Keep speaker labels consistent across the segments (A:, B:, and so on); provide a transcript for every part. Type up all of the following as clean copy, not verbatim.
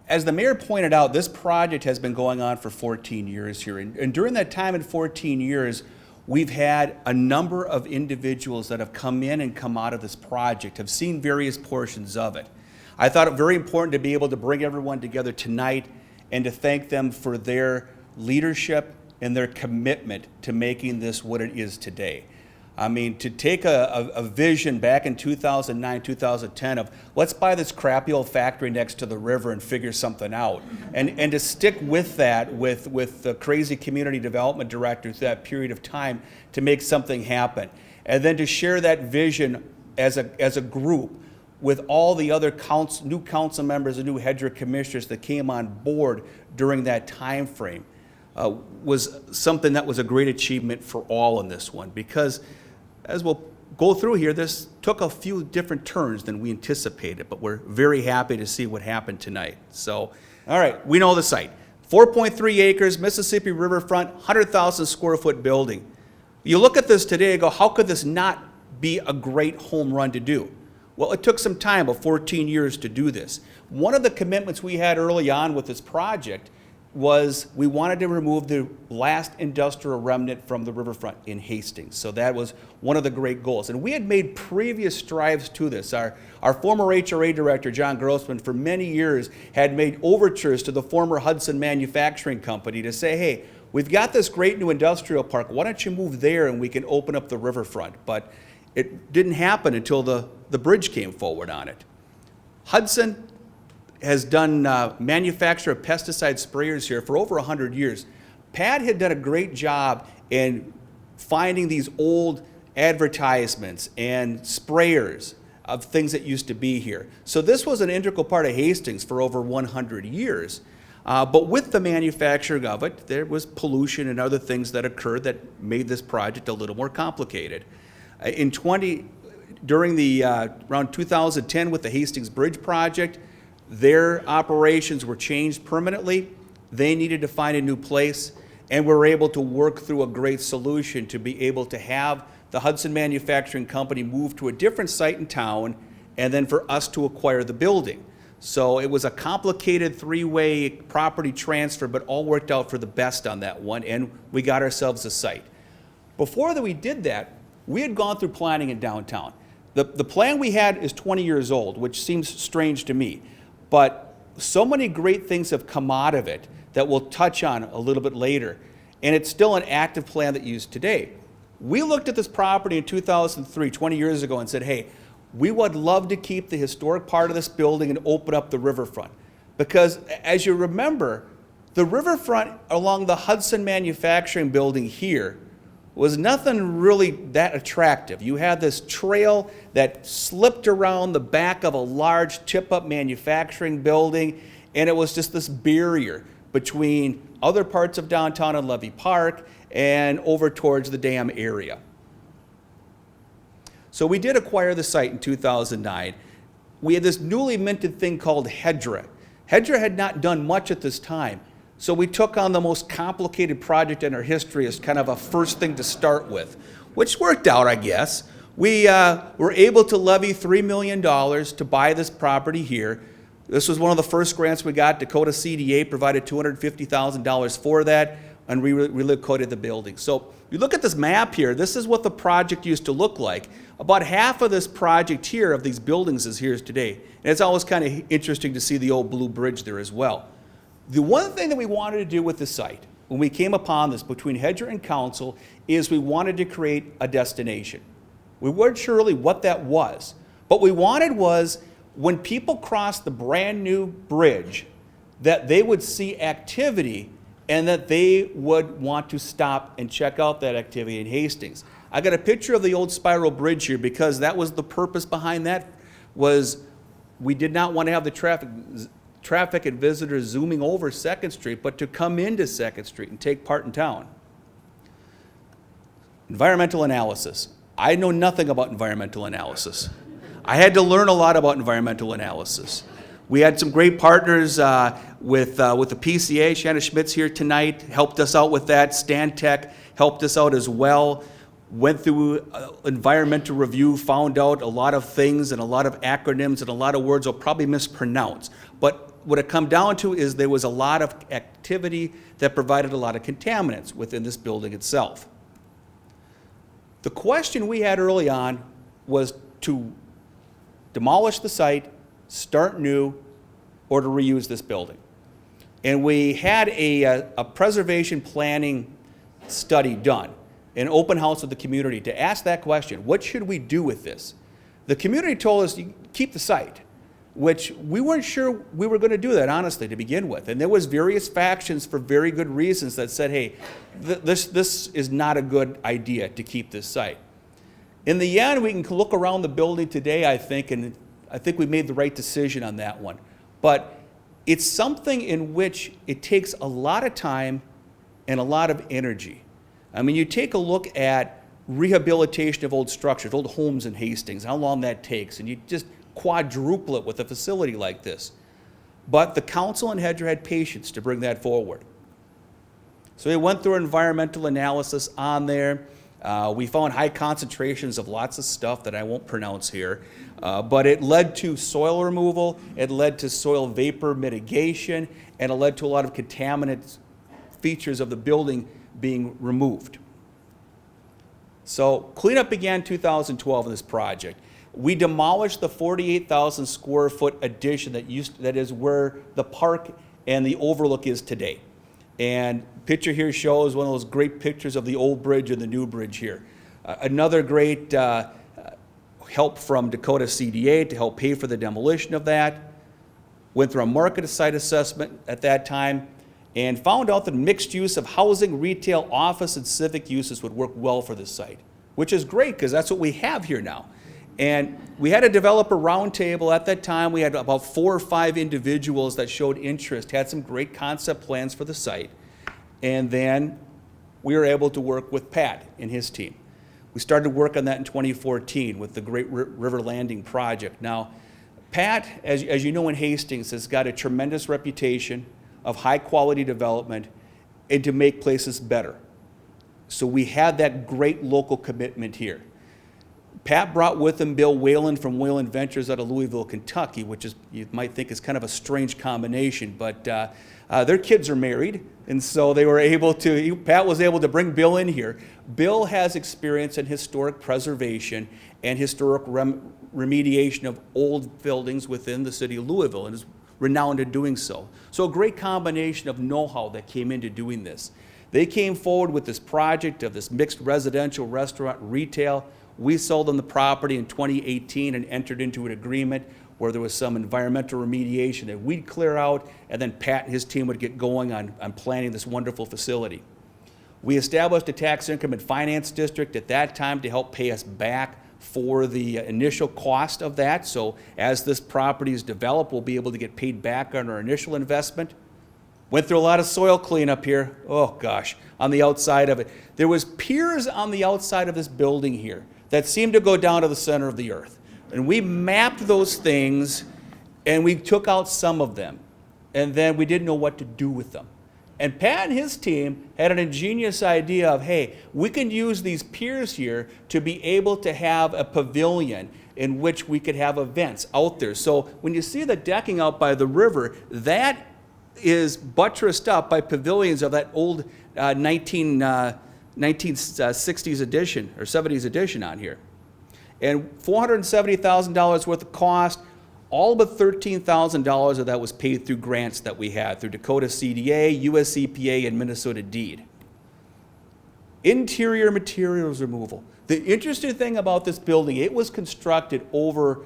A: As the mayor pointed out, this project has been going on for 14 years here. And during that time in 14 years, we've had a number of individuals that have come in and come out of this project, have seen various portions of it. I thought it very important to be able to bring everyone together tonight and to thank them for their leadership and their commitment to making this what it is today. I mean, to take a vision back in 2009, 2010 of let's buy this crappy old factory next to the river and figure something out, and to stick with that with the crazy community development director through that period of time to make something happen, and then to share that vision as a group with all the other new council members and new Hedger commissioners that came on board during that time frame was something that was a great achievement for all in this one, because as we'll go through here, this took a few different turns than we anticipated, but we're very happy to see what happened tonight. So, all right, we know the site. 4.3 acres, Mississippi riverfront, 100,000 square foot building. You look at this today and go, how could this not be a great home run to do? Well, it took some time, about 14 years to do this. One of the commitments we had early on with this project was we wanted to remove the last industrial remnant from the riverfront in Hastings. So that was one of the great goals. And we had made previous strives to this. Our former HRA director, John Grossman, for many years had made overtures to the former Hudson Manufacturing Company to say, hey, we've got this great new industrial park. Why don't you move there and we can open up the riverfront? But it didn't happen until the bridge came forward on it. Hudson has done manufacture of pesticide sprayers here for over 100 years. Pat had done a great job in finding these old advertisements and sprayers of things that used to be here. So this was an integral part of Hastings for over 100 years. But with the manufacturing of it, there was pollution and other things that occurred that made this project a little more complicated. During around 2010 with the Hastings Bridge project, their operations were changed permanently. They needed to find a new place, and we were able to work through a great solution to be able to have the Hudson Manufacturing Company move to a different site in town, and then for us to acquire the building. So it was a complicated three-way property transfer, but all worked out for the best on that one, and we got ourselves a site. Before that we did that, we had gone through planning in downtown. The plan we had is 20 years old, which seems strange to me. But so many great things have come out of it that we'll touch on a little bit later. And it's still an active plan that used today. We looked at this property in 2003, 20 years ago, and said, hey, we would love to keep the historic part of this building and open up the riverfront. Because as you remember, the riverfront along the Hudson Manufacturing Building here was nothing really that attractive. You had this trail that slipped around the back of a large tip-up manufacturing building, and it was just this barrier between other parts of downtown and Levy Park and over towards the dam area. So we did acquire the site in 2009. We had this newly minted thing called Hedra. Hedra had not done much at this time. So we took on the most complicated project in our history as kind of a first thing to start with, which worked out, I guess. We were able to levy $3 million to buy this property here. This was one of the first grants we got. Dakota CDA provided $250,000 for that, and we relocated the building. So you look at this map here, this is what the project used to look like. About half of this project here of these buildings is here today. And it's always kind of interesting to see the old blue bridge there as well. The one thing that we wanted to do with the site, when we came upon this between Hedger and Council, is we wanted to create a destination. We weren't sure really what that was. What we wanted was when people crossed the brand new bridge, that they would see activity and that they would want to stop and check out that activity in Hastings. I got a picture of the old spiral bridge here because that was the purpose behind that, was we did not want to have the traffic and visitors zooming over 2nd Street, but to come into 2nd Street and take part in town. Environmental analysis. I know nothing about environmental analysis. I had to learn a lot about environmental analysis. We had some great partners with the PCA. Shanna Schmidt's here tonight, helped us out with that. Stantec helped us out as well. Went through environmental review, found out a lot of things and a lot of acronyms and a lot of words I'll probably mispronounce. But what it come down to is there was a lot of activity that provided a lot of contaminants within this building itself. The question we had early on was to demolish the site, start new, or to reuse this building. And we had a preservation planning study done, an open house with the community to ask that question, what should we do with this? The community told us, keep the site, which we weren't sure we were going to do that, honestly, to begin with. And there was various factions for very good reasons that said, hey, this is not a good idea to keep this site. In the end, we can look around the building today, I think, and I think we made the right decision on that one. But it's something in which it takes a lot of time and a lot of energy. I mean, you take a look at rehabilitation of old structures, old homes in Hastings, how long that takes, and you just quadruple it with a facility like this. But the council in Hedger had patience to bring that forward. So we went through environmental analysis on there. We found high concentrations of lots of stuff that I won't pronounce here, but it led to soil removal, it led to soil vapor mitigation, and it led to a lot of contaminant features of the building being removed. So cleanup began 2012 in this project. We demolished the 48,000 square foot addition that is where the park and the overlook is today. And picture here shows one of those great pictures of the old bridge and the new bridge here. Another great help from Dakota CDA to help pay for the demolition of that. Went through a market site assessment at that time and found out that mixed use of housing, retail, office, and civic uses would work well for this site, which is great because that's what we have here now. And we had a developer roundtable at that time. We had about 4 or 5 individuals that showed interest, had some great concept plans for the site. And then we were able to work with Pat and his team. We started work on that in 2014 with the Great River Landing project. Now, Pat, as you know in Hastings, has got a tremendous reputation of high quality development and to make places better. So we had that great local commitment here. Pat brought with him Bill Whalen from Whalen Ventures out of Louisville, Kentucky, which is, you might think is kind of a strange combination, but their kids are married, and so they were able to, Pat was able to bring Bill in here. Bill has experience in historic preservation and historic remediation of old buildings within the city of Louisville, and is renowned in doing so. So a great combination of know-how that came into doing this. They came forward with this project of this mixed residential, restaurant, retail. We sold them the property in 2018 and entered into an agreement where there was some environmental remediation that we'd clear out, and then Pat and his team would get going on planning this wonderful facility. We established a tax increment finance district at that time to help pay us back for the initial cost of that. So as this property is developed, we'll be able to get paid back on our initial investment. Went through a lot of soil cleanup here. Oh gosh, on the outside of it. There was piers on the outside of this building here that seemed to go down to the center of the earth. And we mapped those things and we took out some of them. And then we didn't know what to do with them. And Pat and his team had an ingenious idea of, hey, we can use these piers here to be able to have a pavilion in which we could have events out there. So when you see the decking out by the river, that is buttressed up by pavilions of that old 1960s edition or 70s edition on here. And $470,000 worth of cost, all but $13,000 of that was paid through grants that we had through Dakota CDA, US EPA, and Minnesota DEED. Interior materials removal. The interesting thing about this building, it was constructed over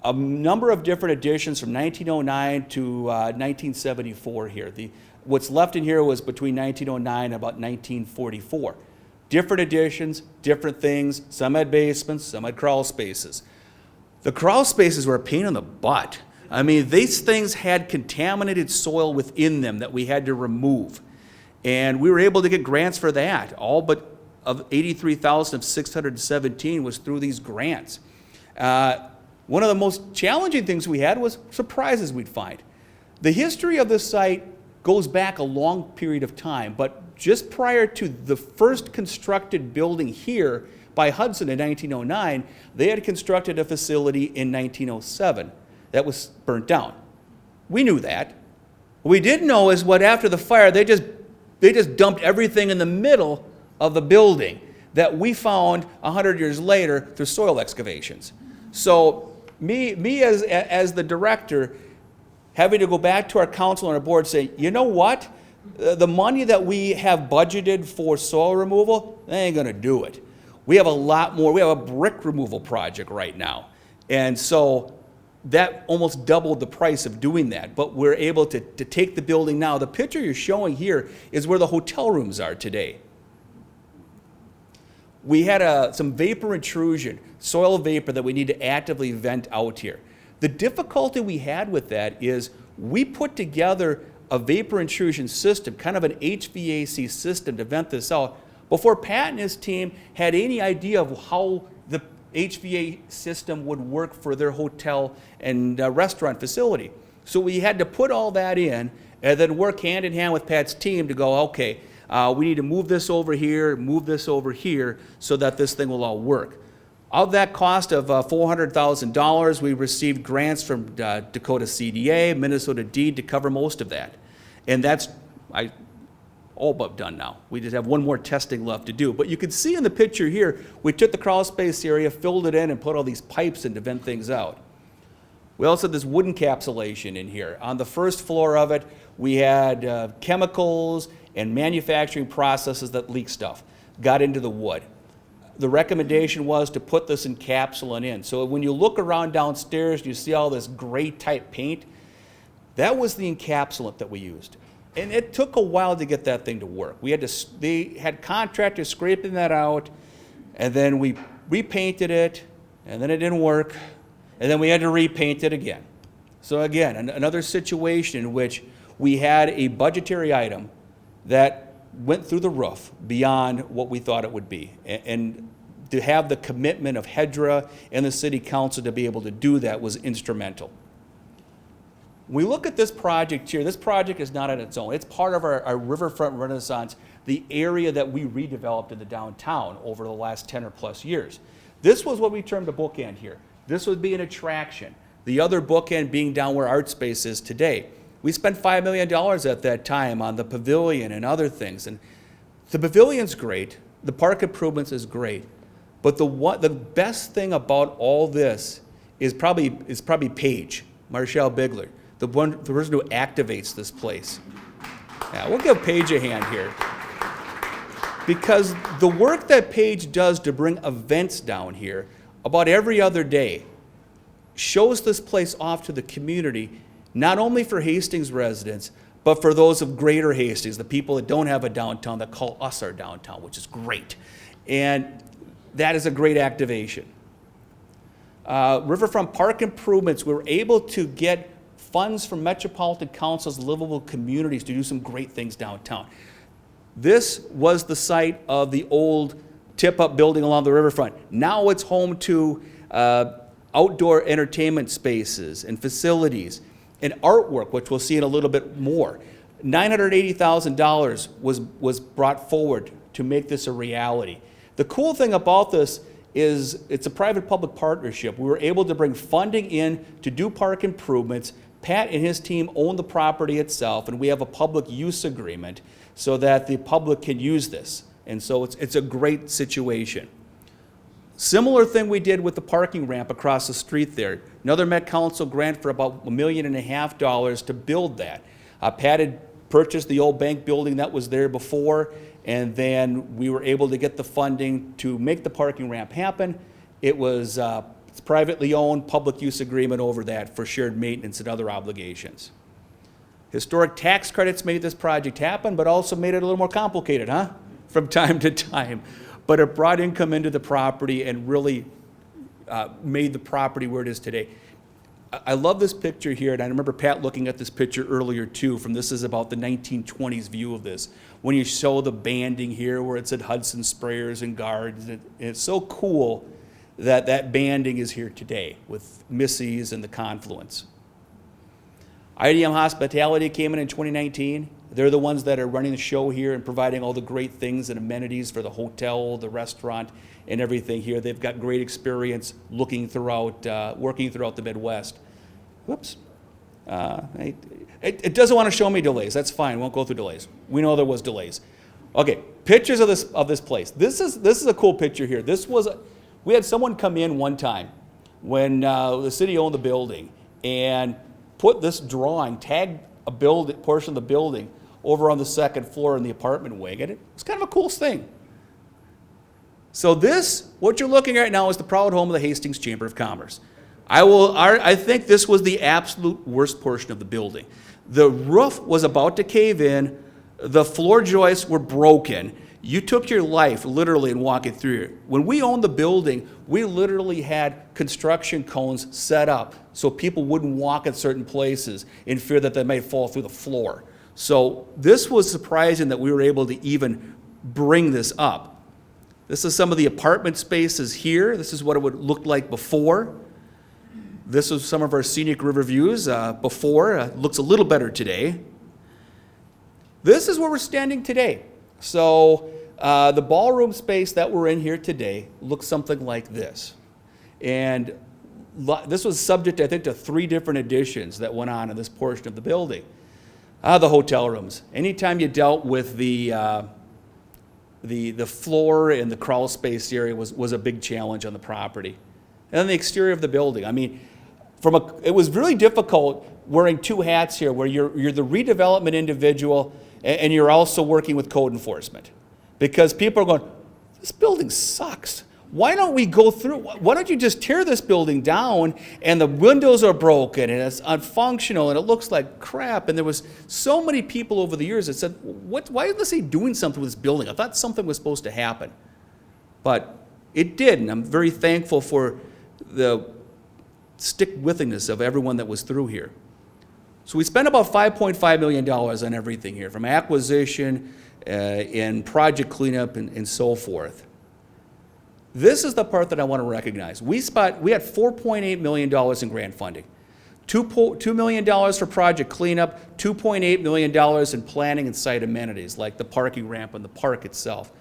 A: a number of different editions from 1909 to 1974 here. What's left in here was between 1909 and about 1944. Different editions, different things. Some had basements, some had crawl spaces. The crawl spaces were a pain in the butt. I mean, these things had contaminated soil within them that we had to remove. And we were able to get grants for that. All but of 83,617 was through these grants. One of the most challenging things we had was surprises we'd find. The history of this site goes back a long period of time, but just prior to the first constructed building here by Hudson in 1909, they had constructed a facility in 1907 that was burnt down. We knew that. What we didn't know is what after the fire, they just dumped everything in the middle of the building that we found 100 years later through soil excavations. So me as the director, having to go back to our council and our board and say, you know what? The money that we have budgeted for soil removal, they ain't gonna do it. We have a lot more. We have a brick removal project right now. And so that almost doubled the price of doing that. But we're able to take the building now. The picture you're showing here is where the hotel rooms are today. We had some vapor intrusion, soil vapor that we need to actively vent out here. The difficulty we had with that is we put together a vapor intrusion system, kind of an HVAC system to vent this out, before Pat and his team had any idea of how the HVAC system would work for their hotel and restaurant facility. So we had to put all that in and then work hand in hand with Pat's team to go, okay, we need to move this over here, so that this thing will all work. Of that cost of $400,000, we received grants from Dakota CDA, Minnesota DEED to cover most of that. And that's all but done now. We just have one more testing left to do. But you can see in the picture here, we took the crawl space area, filled it in, and put all these pipes in to vent things out. We also had this wood encapsulation in here. On the first floor of it, we had chemicals and manufacturing processes that leak stuff, got into the wood. The recommendation was to put this encapsulant in. So when you look around downstairs, you see all this gray type paint. That was the encapsulant that we used. And it took a while to get that thing to work. They had contractors scraping that out, and then we repainted it, and then it didn't work, and then we had to repaint it again. So again, another situation in which we had a budgetary item that went through the roof beyond what we thought it would be. And to have the commitment of HEDRA and the City Council to be able to do that was instrumental. When we look at this project here, this project is not on its own. It's part of our Riverfront Renaissance, the area that we redeveloped in the downtown over the last 10 or plus years. This was what we termed a bookend here. This would be an attraction. The other bookend being down where Art Space is today. We spent $5 million at that time on the pavilion and other things. And the pavilion's great, the park improvements is great, but the best thing about all this is probably Paige, Marshall Bigler, the person who activates this place. Yeah, we'll give Paige a hand here. Because the work that Paige does to bring events down here about every other day shows this place off to the community, not only for Hastings residents, but for those of greater Hastings, the people that don't have a downtown that call us our downtown, which is great. And that is a great activation. Riverfront Park improvements, we were able to get funds from Metropolitan Council's livable communities to do some great things downtown. This was the site of the old tip-up building along the riverfront. Now it's home to outdoor entertainment spaces and facilities and artwork, which we'll see in a little bit more. $980,000 was brought forward to make this a reality. The cool thing about this is it's a private-public partnership. We were able to bring funding in to do park improvements. Pat and his team own the property itself, and we have a public use agreement so that the public can use this. And so it's a great situation. Similar thing we did with the parking ramp across the street there. Another Met Council grant for about $1.5 million to build that. Pat had purchased the old bank building that was there before, and then we were able to get the funding to make the parking ramp happen. It was it's privately owned, public use agreement over that for shared maintenance and other obligations. Historic tax credits made this project happen, but also made it a little more complicated, huh? From time to time. But it brought income into the property and really made the property where it is today. I love this picture here, and I remember Pat looking at this picture earlier too, this is about the 1920s view of this. When you show the banding here where it said Hudson Sprayers and Guards, and it's so cool that that banding is here today with Missy's and the Confluence. IDM Hospitality came in 2019. They're the ones that are running the show here and providing all the great things and amenities for the hotel, the restaurant, and everything here. They've got great experience working throughout the Midwest. Whoops. It doesn't want to show me delays. That's fine. Won't go through delays. We know there was delays. Okay, pictures of this place. This is a cool picture here. We had someone come in one time when the city owned the building and put this drawing, tagged a portion of the building over on the second floor in the apartment wing, and it's kind of a cool thing. So what you're looking at right now is the proud home of the Hastings Chamber of Commerce. I think this was the absolute worst portion of the building. The roof was about to cave in. The floor joists were broken. You took your life literally in walking through it. When we owned the building, we literally had construction cones set up so people wouldn't walk at certain places in fear that they might fall through the floor. So this was surprising that we were able to even bring this up. This is some of the apartment spaces here. This is what it would look like before. This is some of our scenic river views before. Looks a little better today. This is where we're standing today. So the ballroom space that we're in here today looks something like this. And this was subject, I think, to 3 different additions that went on in this portion of the building. The hotel rooms. Anytime you dealt with the floor and the crawl space area was a big challenge on the property. And then the exterior of the building. I mean, it was really difficult wearing 2 hats here, where you're the redevelopment individual and you're also working with code enforcement, because people are going, this building sucks. Why don't we go through? Why don't you just tear this building down? And the windows are broken and it's unfunctional and it looks like crap. And there was so many people over the years that said, why isn't he doing something with this building? I thought something was supposed to happen. But it did, and I'm very thankful for the stick-withiness of everyone that was through here. So we spent about $5.5 million on everything here, from acquisition and project cleanup and so forth. This is the part that I want to recognize. We had $4.8 million in grant funding, $2 million for project cleanup, $2.8 million in planning and site amenities, like the parking ramp and the park itself.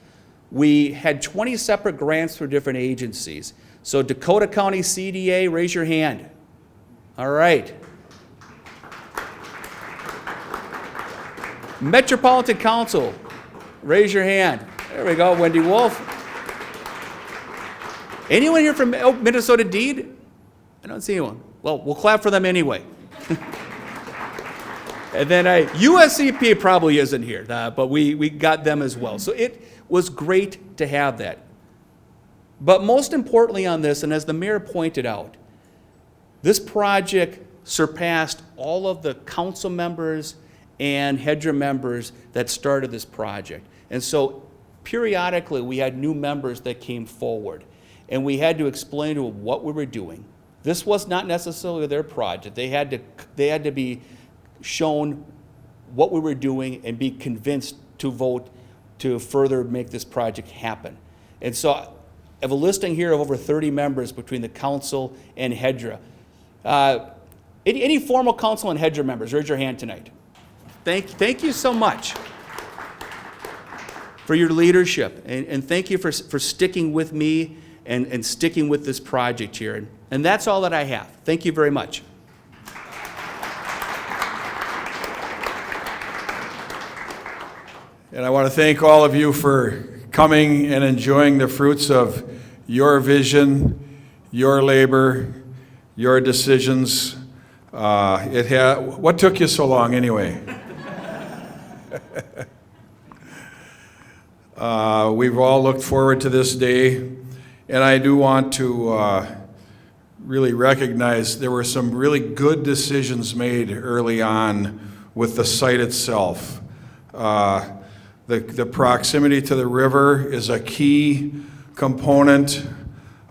A: We had 20 separate grants for different agencies. So Dakota County CDA, raise your hand. All right. Metropolitan Council, raise your hand. There we go, Wendy Wolf. Anyone here from Minnesota Deed? I don't see anyone. Well, we'll clap for them anyway. And then USCP probably isn't here, but we got them as well. So it was great to have that. But most importantly on this, and as the mayor pointed out, this project surpassed all of the council members and HEDRA members that started this project. And so periodically we had new members that came forward, and we had to explain to them what we were doing. This was not necessarily their project. They had to be shown what we were doing and be convinced to vote to further make this project happen. And so I have a listing here of over 30 members between the council and HEDRA. Any formal council and HEDRA members, raise your hand tonight. Thank you so much for your leadership, and thank you for sticking with me and sticking with this project here. And that's all that I have. Thank you very much.
B: And I want to thank all of you for coming and enjoying the fruits of your vision, your labor, your decisions. What took you so long anyway? We've all looked forward to this day, and I do want to really recognize there were some really good decisions made early on with the site itself. The proximity to the river is a key component.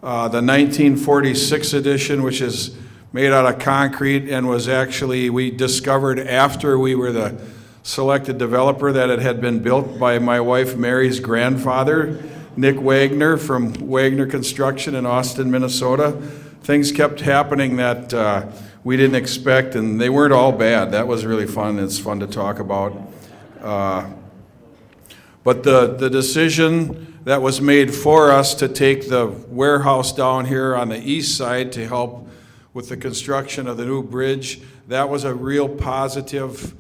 B: The 1946 edition, which is made out of concrete and was actually, we discovered after we were the selected developer, that it had been built by my wife Mary's grandfather, Nick Wagner from Wagner Construction in Austin, Minnesota. Things kept happening that we didn't expect, and they weren't all bad. That was really fun. It's fun to talk about. But the decision that was made for us to take the warehouse down here on the east side to help with the construction of the new bridge. That was a real positive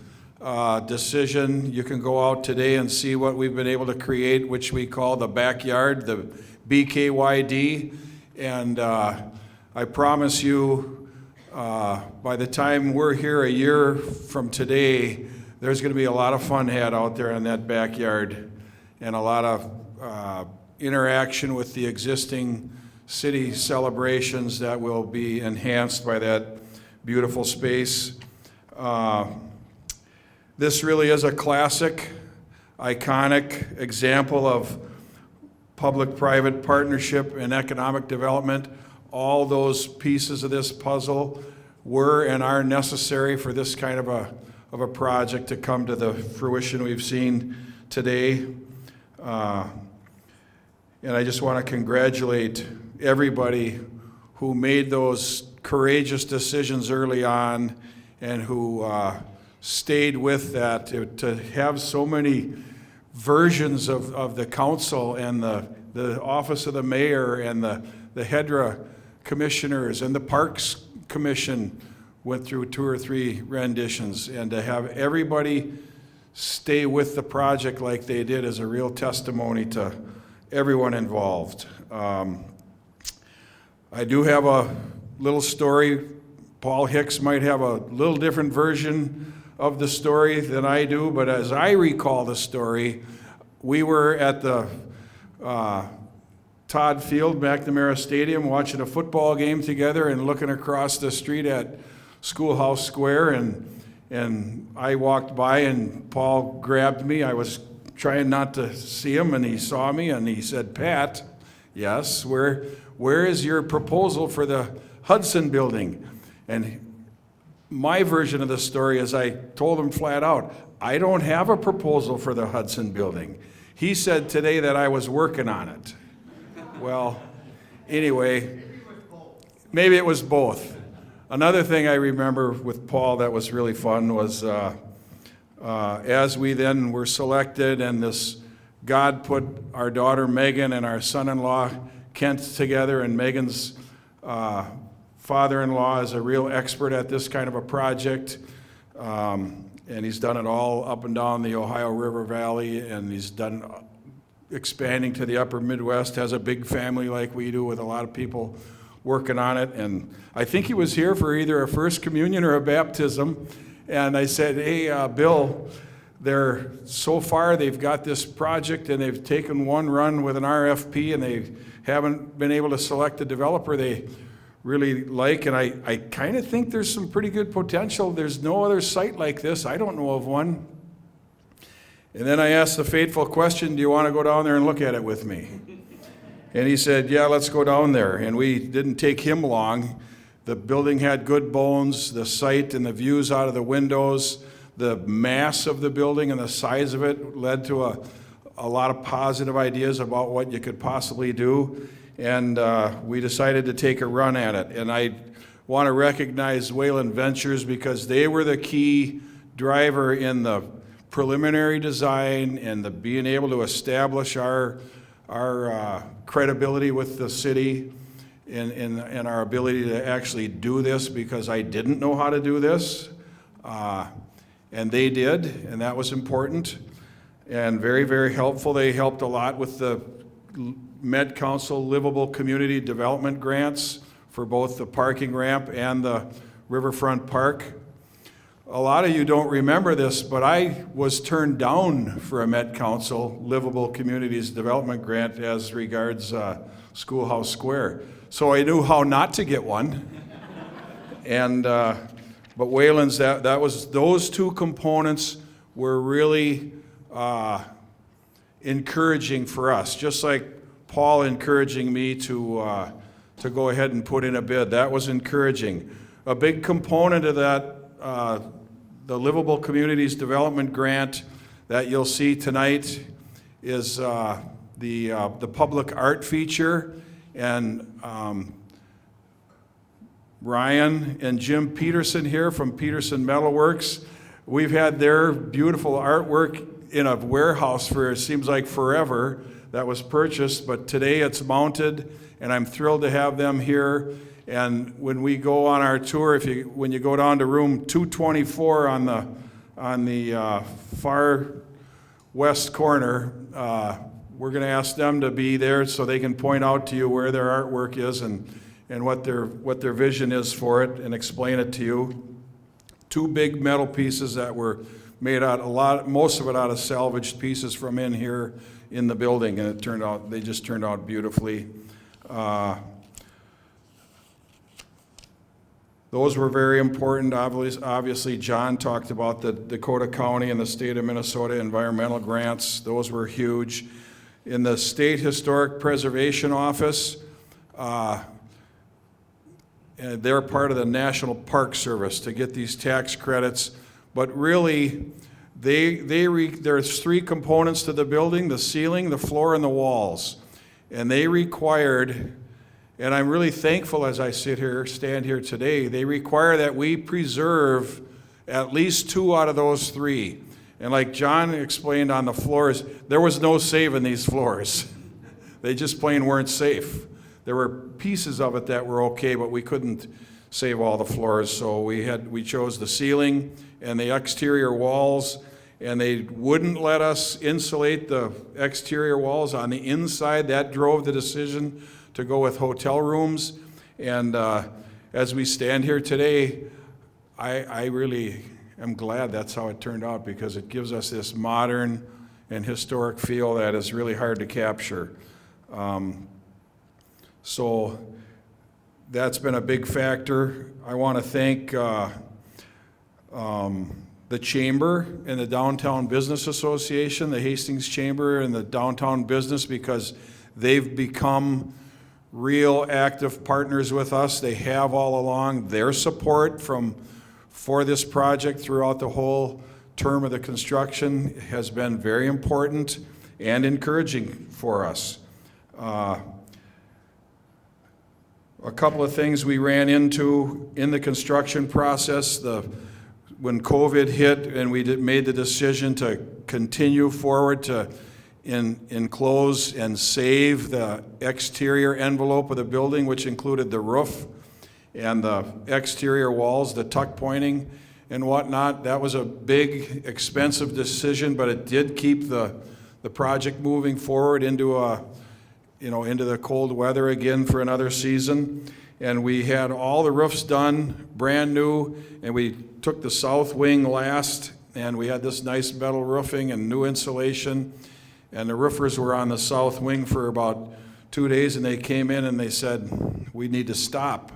B: decision. You can go out today and see what we've been able to create, which we call the backyard, the BKYD. And I promise you, by the time we're here a year from today, there's going to be a lot of fun had out there in that backyard, and a lot of interaction with the existing city celebrations that will be enhanced by that beautiful space. This really is a classic, iconic example of public-private partnership and economic development. All those pieces of this puzzle were and are necessary for this kind of a project to come to the fruition we've seen today. And I just want to congratulate everybody who made those courageous decisions early on and who stayed with that. To have so many versions of the council and the office of the mayor and the HEDRA commissioners and the Parks Commission went through 2 or 3 renditions, and to have everybody stay with the project like they did is a real testimony to everyone involved. I do have a little story. Paul Hicks might have a little different version of the story than I do, but as I recall the story, we were at the Todd Field, McNamara Stadium, watching a football game together and looking across the street at Schoolhouse Square, and I walked by and Paul grabbed me. I was trying not to see him, and he saw me and he said, "Pat, yes, where is your proposal for the Hudson building?" And my version of the story is I told him flat out, I don't have a proposal for the Hudson building. He said today that I was working on it. Well, anyway, maybe it was both. Another thing I remember with Paul that was really fun was as we then were selected, and God put our daughter Megan and our son-in-law Kent together, and Megan's father-in-law is a real expert at this kind of a project, and he's done it all up and down the Ohio River Valley, and he's done expanding to the upper Midwest, has a big family like we do with a lot of people working on it. And I think he was here for either a first communion or a baptism, and I said, "Hey, Bill, so far they've got this project and they've taken one run with an RFP and they haven't been able to select a developer they really like, and I kind of think there's some pretty good potential. There's no other site like this. I don't know of one." And then I asked the fateful question, "Do you want to go down there and look at it with me?" And he said, "Yeah, let's go down there." And we didn't take him long. The building had good bones, the site and the views out of the windows, the mass of the building and the size of it led to a lot of positive ideas about what you could possibly do. And we decided to take a run at it. And I want to recognize Wayland Ventures because they were the key driver in the preliminary design and the being able to establish our credibility with the city and our ability to actually do this, because I didn't know how to do this. And they did, and that was important and very, very helpful. They helped a lot with the Med Council Livable Community Development grants for both the parking ramp and the Riverfront Park. A lot of you don't remember this, but I was turned down for a Met Council Livable Communities Development grant as regards Schoolhouse Square. So I knew how not to get one. And but Wayland's, that was, those two components were really encouraging for us, just like Paul encouraging me to go ahead and put in a bid. That was encouraging. A big component of that, the Livable Communities Development Grant that you'll see tonight is the public art feature, and Ryan and Jim Peterson here from Peterson Metalworks. We've had their beautiful artwork in a warehouse for, it seems like forever, that was purchased, but today it's mounted, and I'm thrilled to have them here. And when we go on our tour, when you go down to room 224 on the far west corner, we're going to ask them to be there so they can point out to you where their artwork is and what their vision is for it and explain it to you. 2 big metal pieces that were made out most of it out of salvaged pieces from in here in the building, and they just turned out beautifully. Those were very important. Obviously, John talked about the Dakota County and the state of Minnesota environmental grants. Those were huge. In the State Historic Preservation Office, they're part of the National Park Service to get these tax credits. But really, there's 3 components to the building: the ceiling, the floor, and the walls. And they required, and I'm really thankful as I stand here today, they require that we preserve at least 2 out of those 3. And like John explained on the floors, there was no saving these floors. They just plain weren't safe. There were pieces of it that were okay, but we couldn't save all the floors. So we chose the ceiling and the exterior walls, and they wouldn't let us insulate the exterior walls on the inside. That drove the decision to go with hotel rooms. And as we stand here today, I really am glad that's how it turned out, because it gives us this modern and historic feel that is really hard to capture. So that's been a big factor. I want to thank the Chamber and the Downtown Business Association, the Hastings Chamber and the Downtown Business, because they've become real active partners with us. They have all along. Their support for this project throughout the whole term of the construction has been very important and encouraging for us. A couple of things we ran into in the construction process, when COVID hit and we made the decision to continue forward to enclose and save the exterior envelope of the building, which included the roof and the exterior walls, the tuck pointing and whatnot. That was a big, expensive decision, but it did keep the project moving forward into the cold weather again for another season. And we had all the roofs done, brand new, and we took the south wing last, and we had this nice metal roofing and new insulation. And the roofers were on the south wing for about 2 days, and they came in and they said, "We need to stop."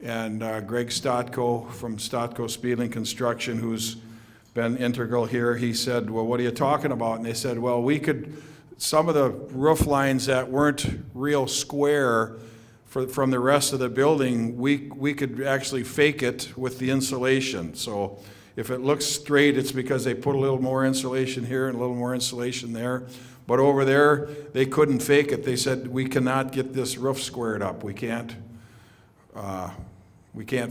B: And Greg Stotko from Stotko Speedling Construction, who's been integral here, he said, "Well, what are you talking about?" And they said, "Well, some of the roof lines that weren't real square from the rest of the building, we could actually fake it with the insulation. So if it looks straight, it's because they put a little more insulation here and a little more insulation there. But over there, they couldn't fake it. They said, we cannot get this roof squared up. We can't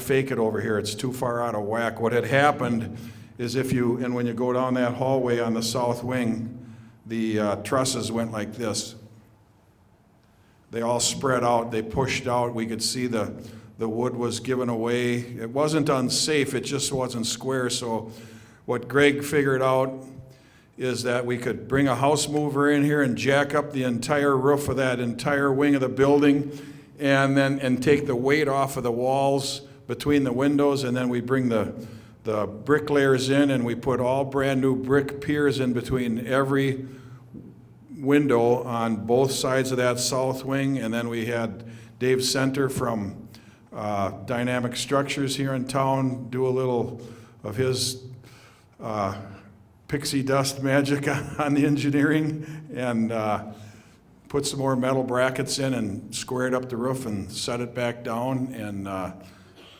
B: fake it over here. It's too far out of whack." What had happened is when you go down that hallway on the south wing, the trusses went like this. They all spread out, they pushed out. We could see the wood was given away. It wasn't unsafe, it just wasn't square. So what Greg figured out is that we could bring a house mover in here and jack up the entire roof of that entire wing of the building, and take the weight off of the walls between the windows, and then we bring the bricklayers in, and we put all brand new brick piers in between every window on both sides of that south wing. And then we had Dave Center from Dynamic Structures here in town do a little of his pixie dust magic on the engineering, and put some more metal brackets in and squared up the roof and set it back down. And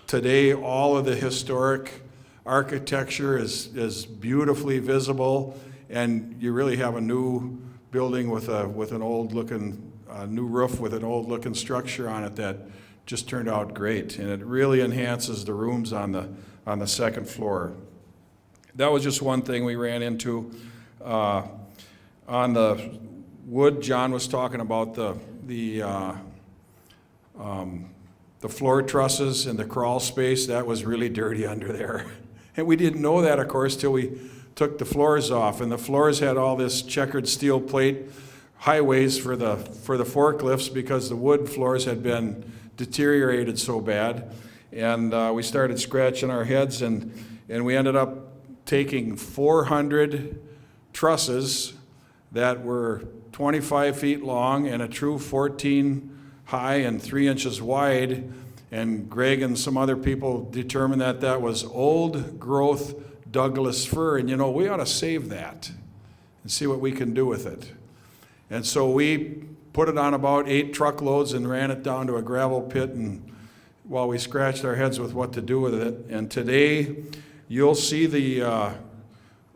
B: today all of the historic architecture is beautifully visible, and you really have a new building with an old looking new roof with an old looking structure on it that just turned out great, and it really enhances the rooms on the second floor. That was just one thing we ran into. On the wood, John was talking about the the floor trusses and the crawl space, that was really dirty under there. And we didn't know that, of course, till we took the floors off. And the floors had all this checkered steel plate highways for the forklifts because the wood floors had been deteriorated so bad. And we started scratching our heads, and we ended up taking 400 trusses that were 25 feet long and a true 14 high and 3 inches wide. And Greg and some other people determined that that was old growth Douglas fir. And we ought to save that and see what we can do with it. And so we put it on about 8 truckloads and ran it down to a gravel pit, and while we scratched our heads with what to do with it. And today you'll see the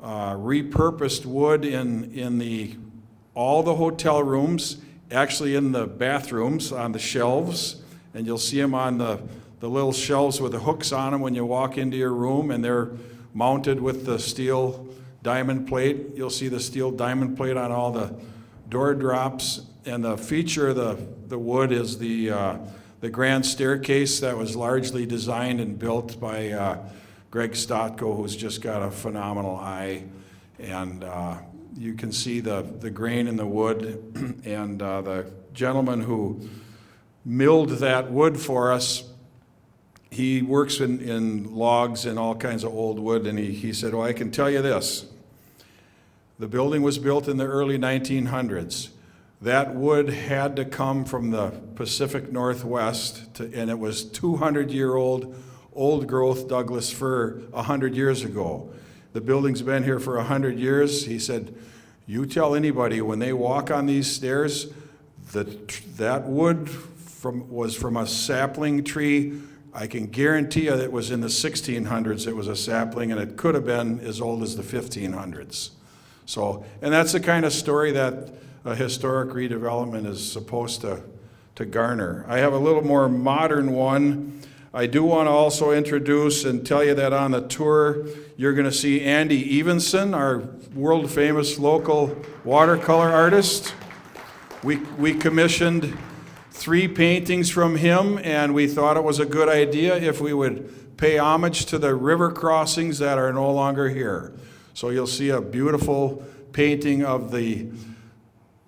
B: repurposed wood in all the hotel rooms, actually in the bathrooms on the shelves, and you'll see them on the little shelves with the hooks on them when you walk into your room, and they're mounted with the steel diamond plate. You'll see the steel diamond plate on all the door drops, and the feature of the wood is the grand staircase that was largely designed and built by Greg Stotko, who's just got a phenomenal eye. And you can see the grain in the wood. And the gentleman who milled that wood for us, he works in logs and all kinds of old wood. And he said, well, I can tell you this. The building was built in the early 1900s. That wood had to come from the Pacific Northwest, and it was 200-year-old, old-growth Douglas fir 100 years ago. The building's been here for 100 years. He said, you tell anybody when they walk on these stairs that wood was from a sapling tree. I can guarantee you that it was in the 1600s it was a sapling, and it could have been as old as the 1500s. So, and that's the kind of story that a historic redevelopment is supposed to garner. I have a little more modern one. I do want to also introduce and tell you that on the tour, you're going to see Andy Evenson, our world-famous local watercolor artist. We commissioned 3 paintings from him, and we thought it was a good idea if we would pay homage to the river crossings that are no longer here. So you'll see a beautiful painting of the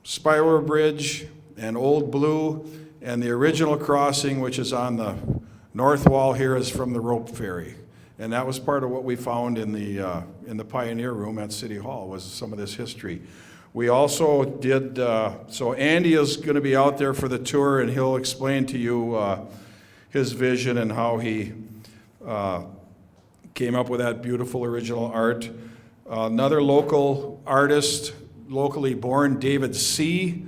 B: Spiral Bridge and Old Blue, and the original crossing, which is on the north wall here, is from the rope ferry. And that was part of what we found in the Pioneer Room at City Hall, was some of this history. We also did, so Andy is going to be out there for the tour, and he'll explain to you his vision and how he came up with that beautiful original art. Another local artist, locally born, David C.,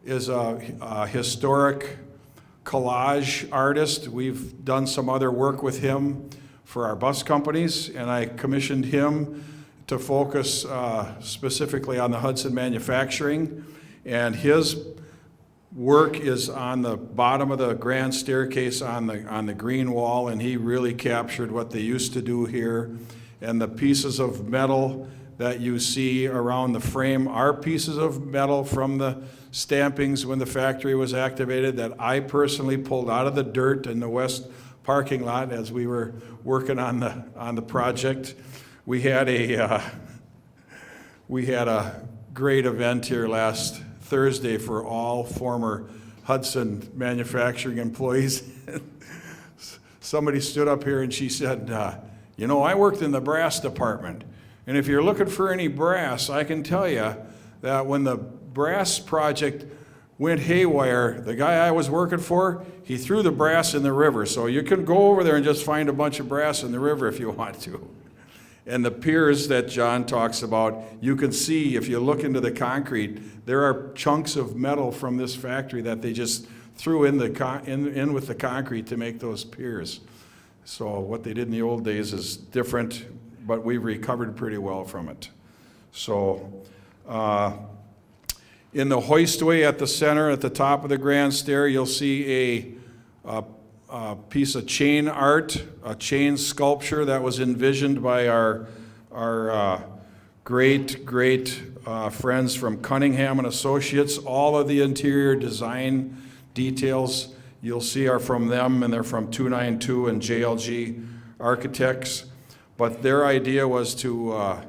B: is a historic collage artist. We've done some other work with him for our bus companies, and I commissioned him to focus specifically on the Hudson manufacturing. And his work is on the bottom of the grand staircase on the green wall, and he really captured what they used to do here. And the pieces of metal that you see around the frame are pieces of metal from the stampings when the factory was activated that I personally pulled out of the dirt in the west parking lot as we were working on the project. We had a great event here last Thursday for all former Hudson manufacturing employees. Somebody stood up here and she said, I worked in the brass department, and if you're looking for any brass, I can tell you that when the brass project went haywire, the guy I was working for, he threw the brass in the river. So you can go over there and just find a bunch of brass in the river if you want to. And the piers that John talks about, you can see if you look into the concrete, there are chunks of metal from this factory that they just threw in with the concrete to make those piers. So what they did in the old days is different, but we've recovered pretty well from it. So in the hoistway at the center, at the top of the grand stair, you'll see a piece of chain art, a chain sculpture that was envisioned by our great friends from Cunningham and Associates. All of the interior design details you'll see are from them, and they're from 292 and JLG Architects. But their idea was to,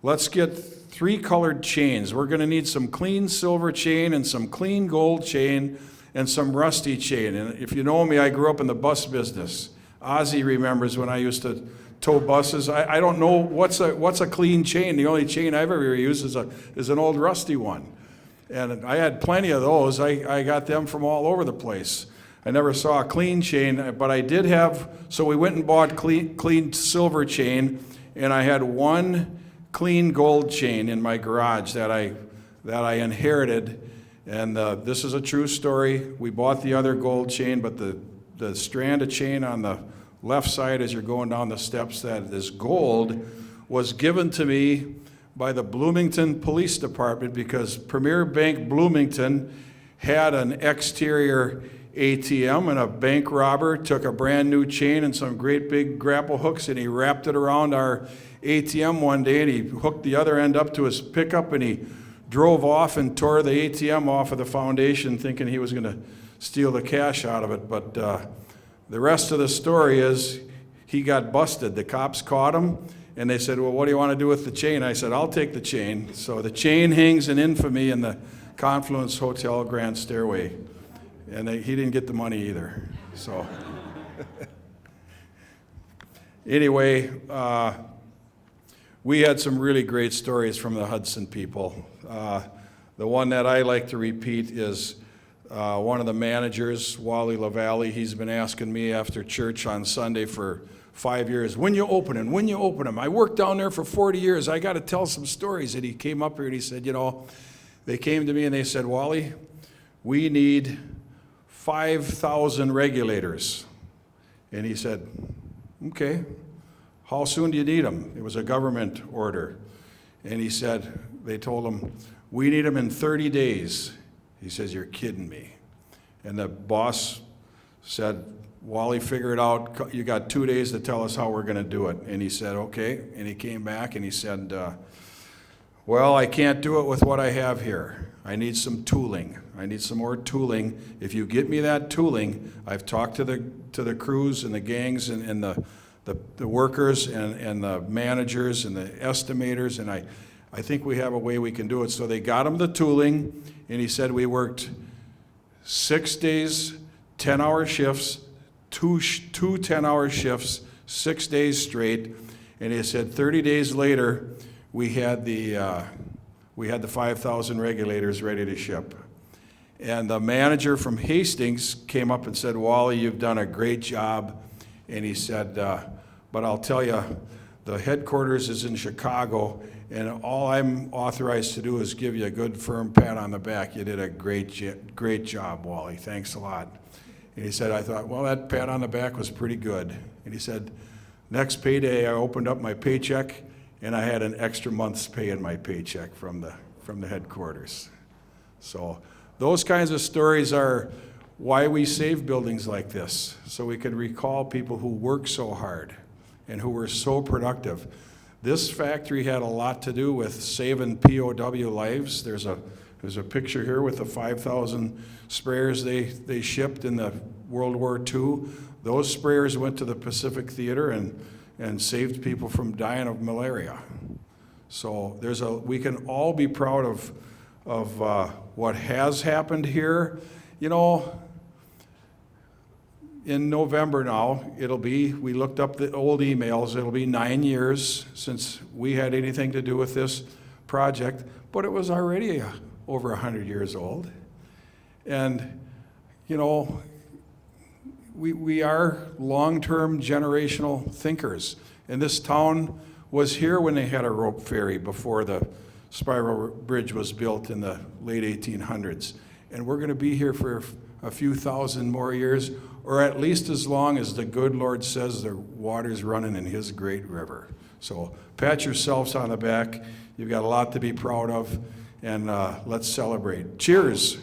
B: let's get 3 colored chains. We're going to need some clean silver chain and some clean gold chain and some rusty chain. And if you know me, I grew up in the bus business. Ozzy remembers when I used to tow buses. I don't know what's a clean chain. The only chain I've ever used is an old rusty one. And I had plenty of those. I got them from all over the place. I never saw a clean chain, but I did have, so we went and bought clean silver chain, and I had 1 clean gold chain in my garage that I inherited. And this is a true story. We bought the other gold chain, but the strand of chain on the left side as you're going down the steps that is gold was given to me by the Bloomington Police Department because Premier Bank Bloomington had an exterior ATM, and a bank robber took a brand new chain and some great big grapple hooks, and he wrapped it around our ATM one day, and he hooked the other end up to his pickup, and he drove off and tore the ATM off of the foundation thinking he was going to steal the cash out of it. But the rest of the story is he got busted. The cops caught him, and they said, well, what do you want to do with the chain? I said, I'll take the chain. So the chain hangs in infamy in the Confluence Hotel Grand Stairway. And he didn't get the money either. So anyway, we had some really great stories from the Hudson people. The one that I like to repeat is one of the managers, Wally LaValle. He's been asking me after church on Sunday for 5 years, when you open them? I worked down there for 40 years. I got to tell some stories. And he came up here and he said, you know, they came to me and they said, Wally, we need 5,000 regulators. And he said, okay, how soon do you need them? It was a government order. And he said, they told him, we need them in 30 days. He says, you're kidding me. And the boss said, Wally, figure it out. You got 2 days to tell us how we're going to do it. And he said, okay. And he came back and he said, well, I can't do it with what I have here. I need some tooling. I need some more tooling. If you get me that tooling, I've talked to the crews and the gangs and the workers and the managers and the estimators, and I think we have a way we can do it. So they got him the tooling, and he said we worked 6 days, 10-hour shifts, two 10-hour shifts, 6 days straight, and he said 30 days later we had the 5,000 regulators ready to ship. And the manager from Hastings came up and said, Wally, you've done a great job. And he said, but I'll tell you, the headquarters is in Chicago, and all I'm authorized to do is give you a good firm pat on the back. You did a great job, Wally. Thanks a lot. And he said, I thought, well, that pat on the back was pretty good. And he said, next payday, I opened up my paycheck, and I had an extra month's pay in my paycheck from the headquarters. So those kinds of stories are why we save buildings like this, so we can recall people who work so hard and who were so productive. This factory had a lot to do with saving POW lives. There's a picture here with the 5,000 sprayers they shipped in the World War II. Those sprayers went to the Pacific Theater and saved people from dying of malaria. So we can all be proud of what has happened here. You know, in November now, we looked up the old emails, it'll be 9 years since we had anything to do with this project, but it was already over 100 years old. And, you know, we are long-term generational thinkers. And this town was here when they had a rope ferry before the spiral bridge was built in the late 1800s. And we're going to be here for a few thousand more years, or at least as long as the good Lord says the water's running in his great river. So pat yourselves on the back. You've got a lot to be proud of, and let's celebrate. Cheers.